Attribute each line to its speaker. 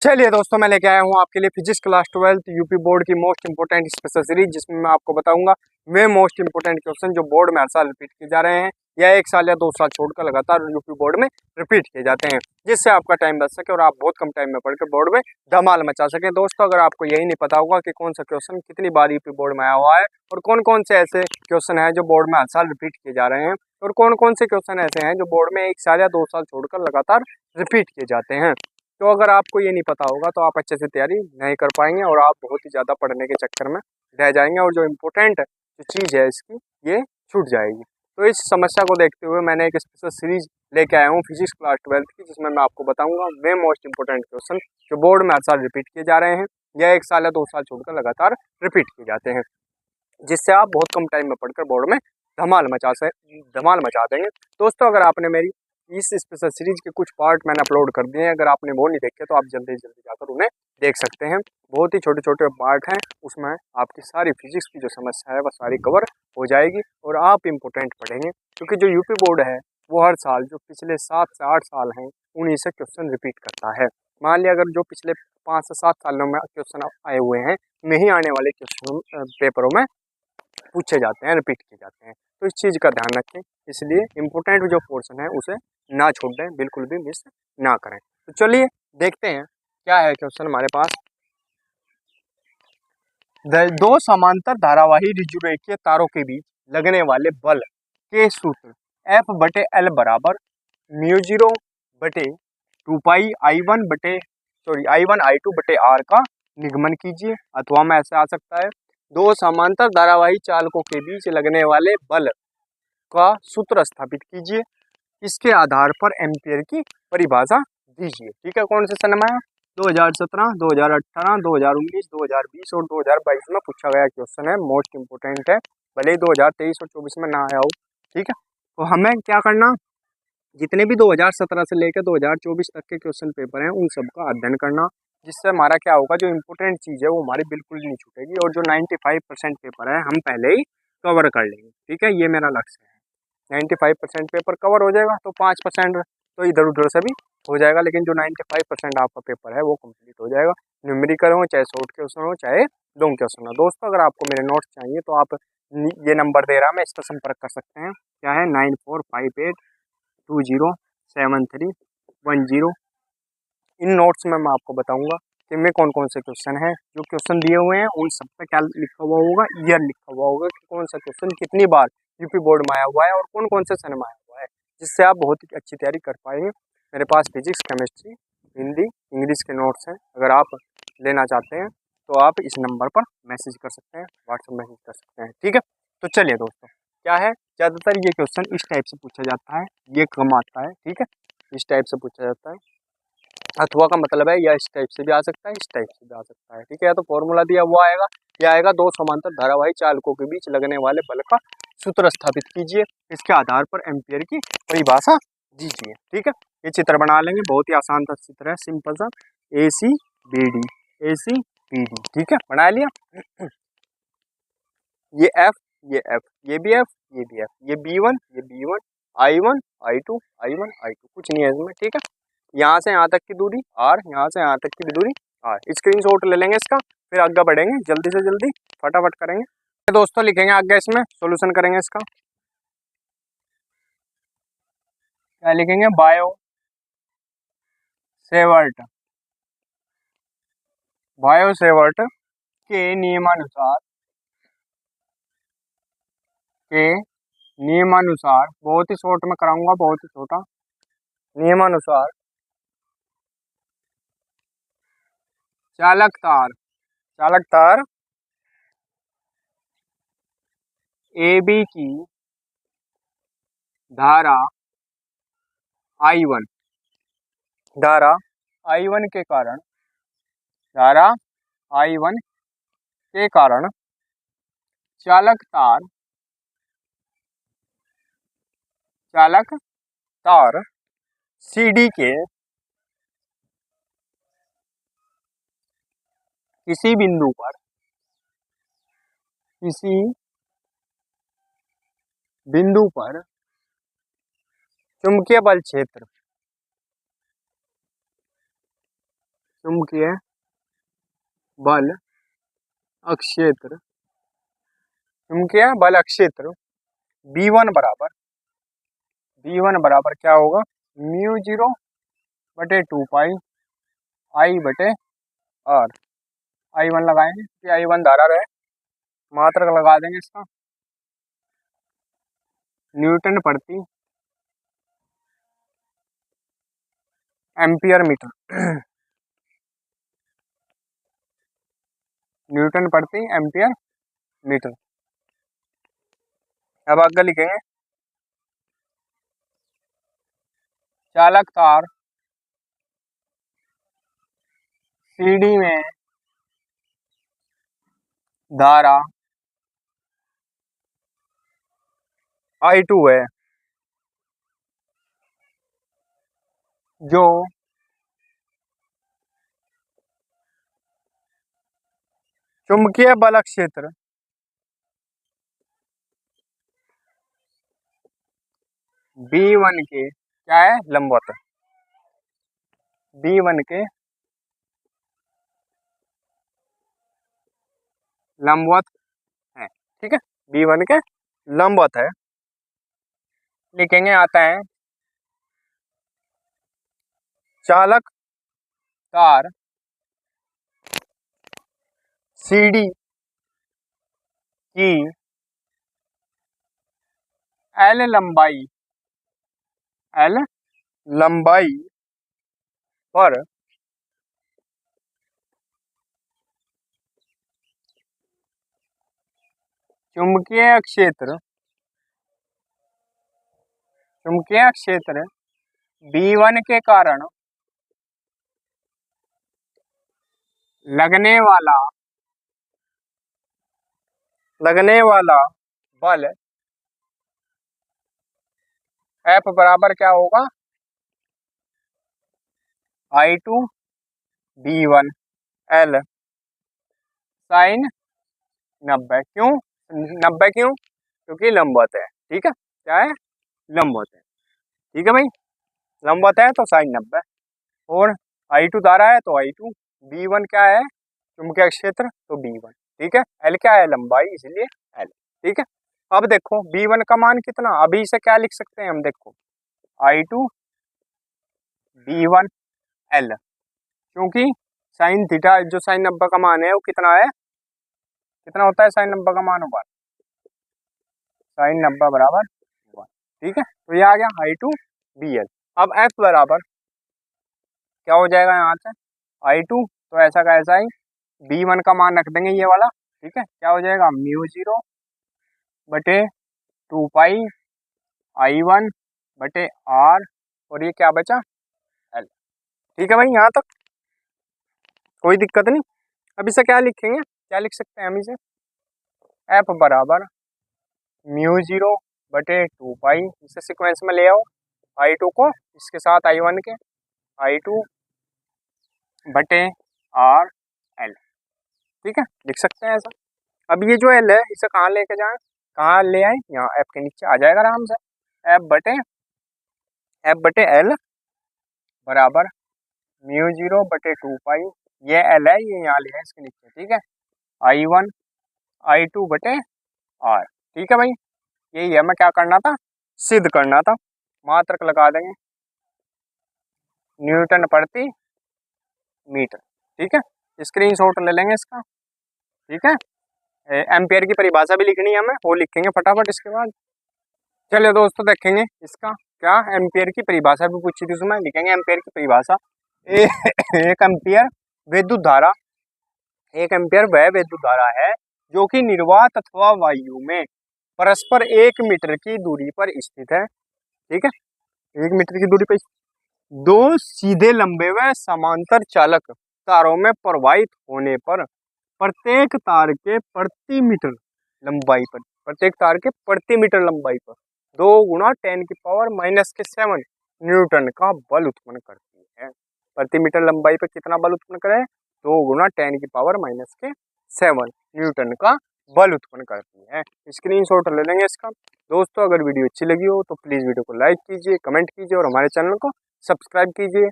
Speaker 1: चलिए दोस्तों, मैं लेके आया हूँ आपके लिए फिजिक्स क्लास 12 यूपी बोर्ड की मोस्ट इंपोर्टेंट स्पेशल सीरीज, जिसमें मैं आपको बताऊंगा वे मोस्ट इंपोर्टेंट क्वेश्चन जो बोर्ड में हर साल रिपीट किए जा रहे हैं या एक साल या 2 साल छोड़कर लगातार यूपी बोर्ड में रिपीट किए जाते हैं, जिससे आपका टाइम बच सके और आप बहुत कम टाइम में पढ़कर बोर्ड में धमाल मचा सकें। दोस्तों, अगर आपको यही नहीं पता होगा कि कौन सा क्वेश्चन कितनी बार यूपी बोर्ड में आया हुआ है और कौन कौन से ऐसे क्वेश्चन है जो बोर्ड में हर साल रिपीट किए जा रहे हैं और कौन कौन से क्वेश्चन ऐसे हैं जो बोर्ड में एक साल या 2 साल छोड़कर लगातार रिपीट किए जाते हैं, तो अगर आपको ये नहीं पता होगा तो आप अच्छे से तैयारी नहीं कर पाएंगे और आप बहुत ही ज़्यादा पढ़ने के चक्कर में रह जाएंगे और जो इम्पोर्टेंट जो चीज़ है इसकी ये छूट जाएगी। तो इस समस्या को देखते हुए मैंने एक स्पेशल सीरीज लेके आया हूँ फिजिक्स क्लास 12 की, जिसमें मैं आपको बताऊंगा वे मोस्ट इंपोर्टेंट क्वेश्चन जो बोर्ड में हर साल रिपीट किए जा रहे हैं या एक साल या 2 साल छोड़कर लगातार रिपीट किए जाते हैं, जिससे आप बहुत कम टाइम में पढ़कर बोर्ड में धमाल मचा देंगे। दोस्तों, अगर आपने मेरी इस स्पेशल सीरीज के कुछ पार्ट मैंने अपलोड कर दिए हैं, अगर आपने वो नहीं देखे तो आप जल्दी जल्दी जाकर उन्हें देख सकते हैं। बहुत ही छोटे छोटे पार्ट हैं, उसमें आपकी सारी फिजिक्स की जो समस्या है वह सारी कवर हो जाएगी और आप इम्पोर्टेंट पढ़ेंगे, क्योंकि जो यूपी बोर्ड है वो हर साल जो पिछले 7 से 8 साल हैं उन्हीं से क्वेश्चन रिपीट करता है। मान लिया अगर जो पिछले 5 से 7 सालों में क्वेश्चन आए हुए हैं में ही आने वाले क्वेश्चन पेपरों में पूछे जाते हैं, रिपीट किए जाते हैं, तो इस चीज़ का ध्यान रखें। इसलिए इम्पोर्टेंट जो पोर्शन है उसे ना छोड़ दें, बिल्कुल भी मिस ना करें। तो चलिए देखते हैं क्या है क्वेश्चन हमारे पास। दो समांतर धारावाही ऋजुरेखीय तारों के बीच लगने वाले बल के सूत्र F/L बराबर म्यू 0/2 पाई I1 I2/R का निगमन कीजिए। अथवा में ऐसे आ सकता है, दो समांतर धारावाही चालकों के बीच लगने वाले बल का सूत्र स्थापित कीजिए, इसके आधार पर एम्पियर की परिभाषा दीजिए। ठीक है, कौन से सन में? 2017, 2018, 2019, 2020 और 2022 में पूछा गया क्वेश्चन है, मोस्ट इंपोर्टेंट है, भले ही 2023 और 24 में ना आया हो। ठीक है, तो हमें क्या करना, जितने भी 2017 से लेकर 2024 तक के क्वेश्चन पेपर हैं उन सब का अध्ययन करना, जिससे हमारा क्या होगा, जो इम्पोर्टेंट चीज़ है वो हमारी बिल्कुल नहीं छूटेगी और जो 95% पेपर है हम पहले ही कवर कर लेंगे। ठीक है, ये मेरा लक्ष्य है। 95% पेपर कवर हो जाएगा तो 5% तो इधर उधर से भी हो जाएगा, लेकिन जो 95% आपका पेपर है वो कंप्लीट हो जाएगा। न्यूमेरिकल हो चाहे शॉर्ट क्वेश्चन हो चाहे लॉन्ग क्वेश्चन हो। दोस्तों, अगर आपको मेरे नोट्स चाहिए तो आप ये नंबर दे रहा मैं इस पर संपर्क कर सकते हैं। क्या है? 9458207310। इन नोट्स में मैं आपको बताऊंगा कि मैं कौन कौन से क्वेश्चन हैं, जो क्वेश्चन दिए हुए हैं उन सब पे क्या लिखा हुआ होगा, ईयर लिखा हुआ होगा कि कौन सा क्वेश्चन कितनी बार यूपी बोर्ड में आया हुआ है और कौन कौन से सन में आया हुआ है, जिससे आप बहुत ही अच्छी तैयारी कर पाएंगे। मेरे पास फिजिक्स, केमिस्ट्री, हिंदी, इंग्लिश के नोट्स हैं। अगर आप लेना चाहते हैं तो आप इस नंबर पर मैसेज कर सकते हैं, व्हाट्सएप मैसेज कर सकते हैं। ठीक है, तो चलिए दोस्तों, क्या है, ज़्यादातर ये क्वेश्चन इस टाइप से पूछा जाता है, ये कम आता है। ठीक है, इस टाइप से पूछा जाता है। अथवा का मतलब है या इस टाइप से भी आ सकता है, इस टाइप से भी आ सकता है। ठीक है, तो फॉर्मूला दिया हुआ आएगा, क्या आएगा, दो समांतर धारावाही चालकों के बीच लगने वाले बल का सूत्र स्थापित कीजिए, इसके आधार पर एम्पियर की परिभाषा दीजिए। ठीक है, ये चित्र बना लेंगे, बहुत ही आसान सा चित्र है, सिंपल सा, AC BD। ठीक है, बना लिया। ये F, ये F, ये भी F, ये भी F, ये B1, ये B1, I1 I2 I1 I2, कुछ नहीं है इसमें। ठीक है, यहाँ से यहाँ तक की दूरी R, यहाँ से यहाँ तक की भी दूरी R। स्क्रीनशॉट ले लेंगे इसका, फिर आगे बढ़ेंगे, जल्दी से जल्दी फटाफट करेंगे। दोस्तों, लिखेंगे आगे, इसमें सॉल्यूशन करेंगे इसका। क्या लिखेंगे? बायो सेवर्ट के नियमानुसार बहुत ही शॉर्ट में कराऊंगा, बहुत ही छोटा, नियमानुसार चालक तार AB की धारा I1 धारा I1 के कारण चालक तार CD के किसी बिंदु पर चुंबकीय बल क्षेत्र चुंबकीय बल अक्षेत्र, चुंबकीय बल अक्षेत्र B1 बराबर क्या होगा, μ0/2 पाई I/r। I1 लगाएंगे कि I1 धारा रहे, मात्रक लगा देंगे इसका, न्यूटन प्रति एम्पियर मीटर न्यूटन प्रति एम्पियर मीटर। अब आगे लिखेंगे चालक तार सीडी में धारा I2 है, जो चुंबकीय बल क्षेत्र B1 के क्या है, लंबवत है, B1 के लंबवत है, ठीक है, B1 के लंबवत है। लिखेंगे आता है चालक तार सीडी की L लंबाई पर चुंबकीय क्षेत्र B1 के कारण लगने वाला बल F बराबर क्या होगा, I2 B1 L साइन 90। क्यों 90, क्यों, क्योंकि लंबवत है, ठीक है, क्या है, लंबवत है, ठीक है भाई, लंबवत है तो साइन 90, और I2 धारा है तो I2, B1 क्या है, चुंबकीय क्षेत्र तो B1, ठीक है, L क्या है, लंबाई, इसलिए L, ठीक है। अब देखो B1 का मान कितना, अभी से क्या लिख सकते हैं हम, देखो I2 B1 L, क्योंकि साइन थीटा जो साइन 90 का मान है वो कितना है, कितना होता है साइन 90 का मान, होगा साइन 90 बराबर 1, ठीक है, तो ये आ गया I2 BL। अब F बराबर क्या हो जाएगा, यहाँ से I2 तो ऐसा का ऐसा ही B1 का मान रख देंगे ये वाला, ठीक है, क्या हो जाएगा, μ0/2 पाई I1/r, और ये क्या बचा, L, ठीक है भाई, यहाँ तक कोई दिक्कत नहीं। अब इसे क्या लिखेंगे, क्या लिख सकते हैं हम इसे, F बराबर μ0/2 पाई, इसे सीक्वेंस में ले आओ, I2 को इसके साथ I1 के, I2/r L, ठीक है, लिख सकते हैं ऐसा। अब ये जो L है इसे कहाँ लेके जाए, कहाँ ले आए, यहाँ F के नीचे आ जाएगा आराम से, F/L बराबर μ0/2 पाई, ये L है, ये यहाँ ले आए इसके नीचे, ठीक है, I1 I2/r, ठीक है भाई, यही हमें क्या करना था, सिद्ध करना था, मात्रक लगा देंगे न्यूटन प्रति मीटर, ठीक है, स्क्रीनशॉट ले लेंगे इसका, ठीक है, एम्पियर की परिभाषा भी लिखनी है हमें, वो लिखेंगे फटाफट इसके बाद। चलिए दोस्तों देखेंगे इसका क्या, एम्पियर की परिभाषा भी पूछी थी उसमें, लिखेंगे एम्पियर की परिभाषा, एक एम्पियर विद्युत धारा, एक एम्पियर वह विद्युत धारा है जो कि निर्वात अथवा वायु में परस्पर 1 मीटर की दूरी पर स्थित है, ठीक है, 1 मीटर की दूरी पर दो सीधे लंबे व समांतर चालक तारों में प्रवाहित होने पर प्रत्येक तार के प्रति मीटर लंबाई पर, प्रत्येक तार के प्रति मीटर लंबाई पर 2 × 10⁻⁷ न्यूटन का बल उत्पन्न करती है। प्रति मीटर लंबाई पर कितना बल उत्पन्न करे, 2 × 10⁻⁷ न्यूटन का बल उत्पन्न करती है। स्क्रीनशॉट ले लेंगे इसका। दोस्तों अगर वीडियो अच्छी लगी हो तो प्लीज़ वीडियो को लाइक कीजिए, कमेंट कीजिए और हमारे चैनल को सब्सक्राइब कीजिए।